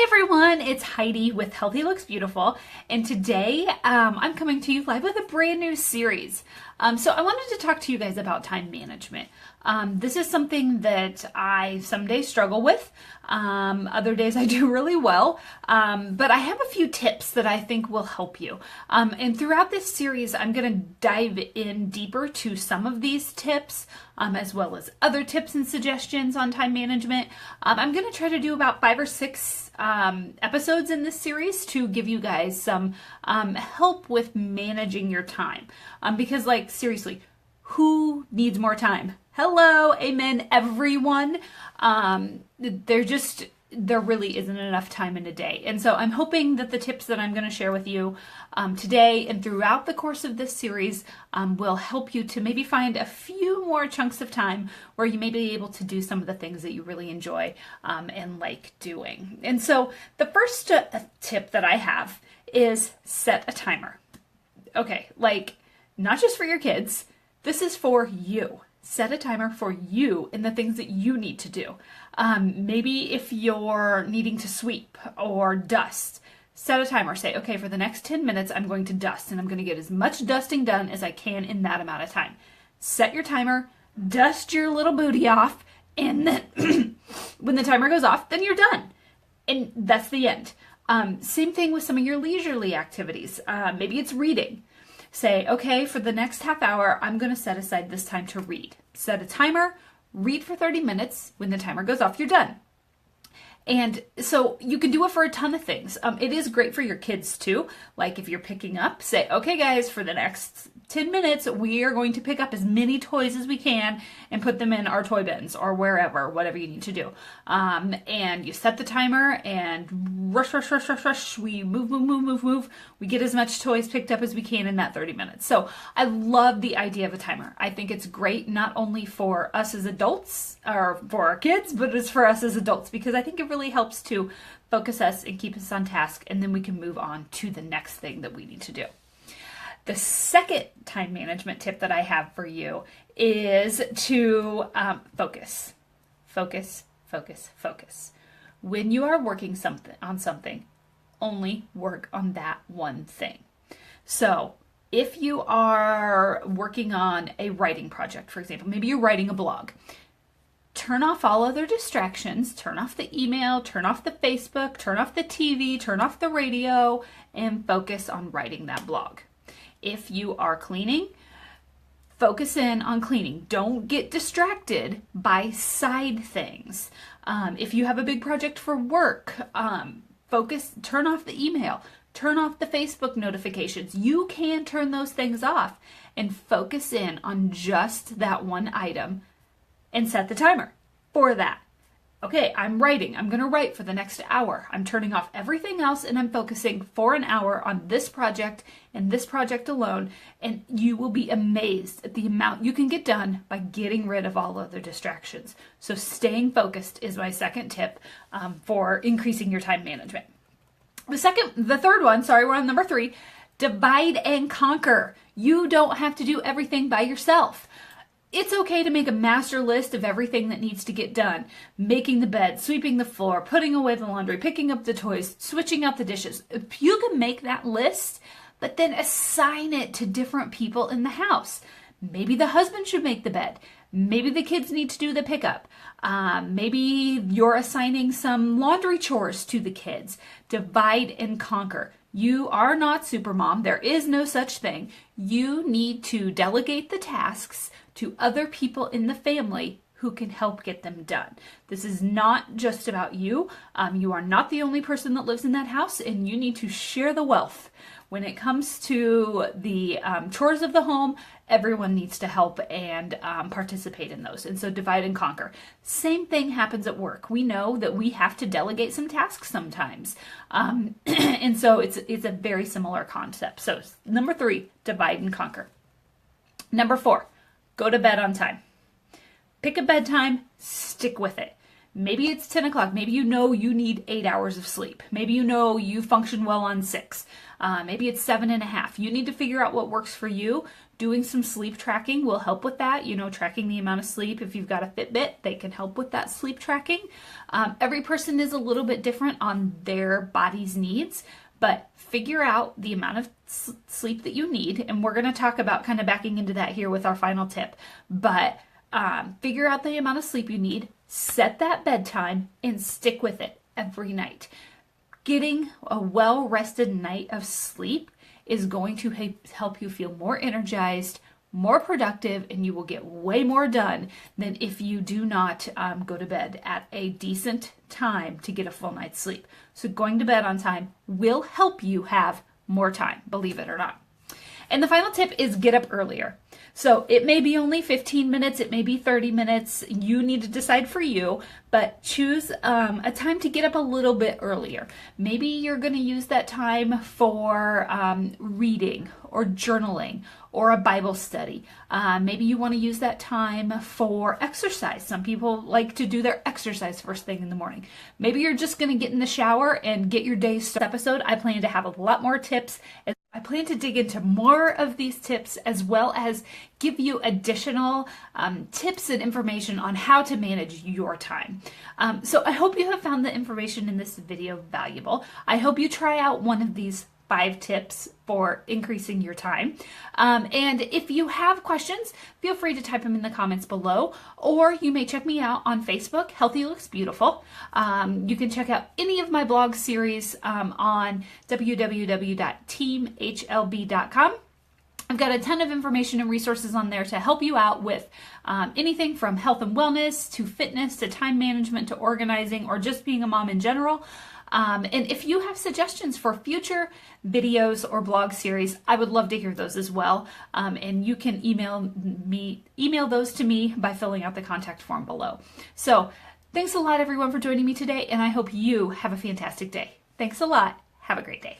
everyone, it's Heidi with Healthy Looks Beautiful, and today I'm coming to you live with a brand new series. So I wanted to talk to you guys about time management. This is something that I some days struggle with, other days I do really well, but I have a few tips that I think will help you. And throughout this series, I'm going to dive in deeper to some of these tips, as well as other tips and suggestions on time management. I'm going to try to do about 5 or 6 episodes in this series to give you guys some help with managing your time. Because, like, seriously, who needs more time? Hello, amen, everyone. There really isn't enough time in a day. And so I'm hoping that the tips that I'm going to share with you today and throughout the course of this series will help you to maybe find a few more chunks of time where you may be able to do some of the things that you really enjoy and like doing. And so the first tip that I have is set a timer. Okay, like, not just for your kids, this is for you. Set a timer for you and the things that you need to do. Maybe if you're needing to sweep or dust, set a timer. Say, okay, for the next 10 minutes, I'm going to dust and I'm going to get as much dusting done as I can in that amount of time. Set your timer, dust your little booty off, and then when the timer goes off, then you're done. And that's the end. Same thing with some of your leisurely activities. Maybe it's reading. Say, okay, for the next half hour, I'm going to set aside this time to read. Set a timer, read for 30 minutes. When the timer goes off, you're done. And so you can do it for a ton of things. It is great for your kids too. Like if you're picking up, say, okay guys, for the next 10 minutes, we are going to pick up as many toys as we can and put them in our toy bins or wherever, whatever you need to do. And you set the timer and rush. We move. We get as much toys picked up as we can in that 30 minutes. So I love the idea of a timer. I think it's great not only for us as adults or for our kids, but it's for us as adults because I think it really helps to focus us and keep us on task, and then we can move on to the next thing that we need to do. The second time management tip that I have for you is to focus. When you are working on something, only work on that one thing. So if you are working on a writing project, for example, maybe you're writing a blog, turn off all other distractions, turn off the email, turn off the Facebook, turn off the TV, turn off the radio, and focus on writing that blog. If you are cleaning, focus in on cleaning. Don't get distracted by side things. If you have a big project for work, turn off the email, turn off the Facebook notifications. You can turn those things off and focus in on just that one item and set the timer for that. Okay, I'm writing. I'm going to write for the next hour. I'm turning off everything else and I'm focusing for an hour on this project and this project alone. And you will be amazed at the amount you can get done by getting rid of all other distractions. So staying focused is my second tip for increasing your time management. The third one, we're on number 3, divide and conquer. You don't have to do everything by yourself. It's okay to make a master list of everything that needs to get done. Making the bed, sweeping the floor, putting away the laundry, picking up the toys, switching out the dishes. You can make that list, but then assign it to different people in the house. Maybe the husband should make the bed. Maybe the kids need to do the pickup. Maybe you're assigning some laundry chores to the kids. Divide and conquer. You are not Supermom. There is no such thing. You need to delegate the tasks to other people in the family who can help get them done. This is not just about you. You are not the only person that lives in that house, and you need to share the wealth. When it comes to the chores of the home, everyone needs to help and participate in those. And so divide and conquer. Same thing happens at work. We know that we have to delegate some tasks sometimes. And so it's a very similar concept. So number 3, divide and conquer. Number 4, go to bed on time. Pick a bedtime, stick with it. Maybe it's 10 o'clock. Maybe you know you need 8 hours of sleep. Maybe you know you function well on 6. Maybe it's 7.5. You need to figure out what works for you. Doing some sleep tracking will help with that. You know, tracking the amount of sleep. If you've got a Fitbit, they can help with that sleep tracking. Every person is a little bit different on their body's needs, but figure out the amount of sleep that you need. And we're going to talk about kind of backing into that here with our final tip. But figure out the amount of sleep you need, set that bedtime, and stick with it every night. Getting a well-rested night of sleep is going to help you feel more energized, more productive, and you will get way more done than if you do not go to bed at a decent time to get a full night's sleep. So going to bed on time will help you have more time, believe it or not. And the final tip is get up earlier. So it may be only 15 minutes, it may be 30 minutes. You need to decide for you, but choose a time to get up a little bit earlier. Maybe you're going to use that time for reading or journaling or a Bible study. Maybe you want to use that time for exercise. Some people like to do their exercise first thing in the morning. Maybe you're just going to get in the shower and get your day started. Episode, I plan to have a lot more tips. I plan to dig into more of these tips as well as give you additional tips and information on how to manage your time. So I hope you have found the information in this video valuable. I hope you try out one of these 5 tips for increasing your time. And if you have questions, feel free to type them in the comments below, or you may check me out on Facebook, Healthy Looks Beautiful. You can check out any of my blog series on www.teamhlb.com. I've got a ton of information and resources on there to help you out with anything from health and wellness to fitness to time management to organizing or just being a mom in general. And if you have suggestions for future videos or blog series, I would love to hear those as well. And you can email those to me by filling out the contact form below. So thanks a lot, everyone, for joining me today, and I hope you have a fantastic day. Thanks a lot. Have a great day.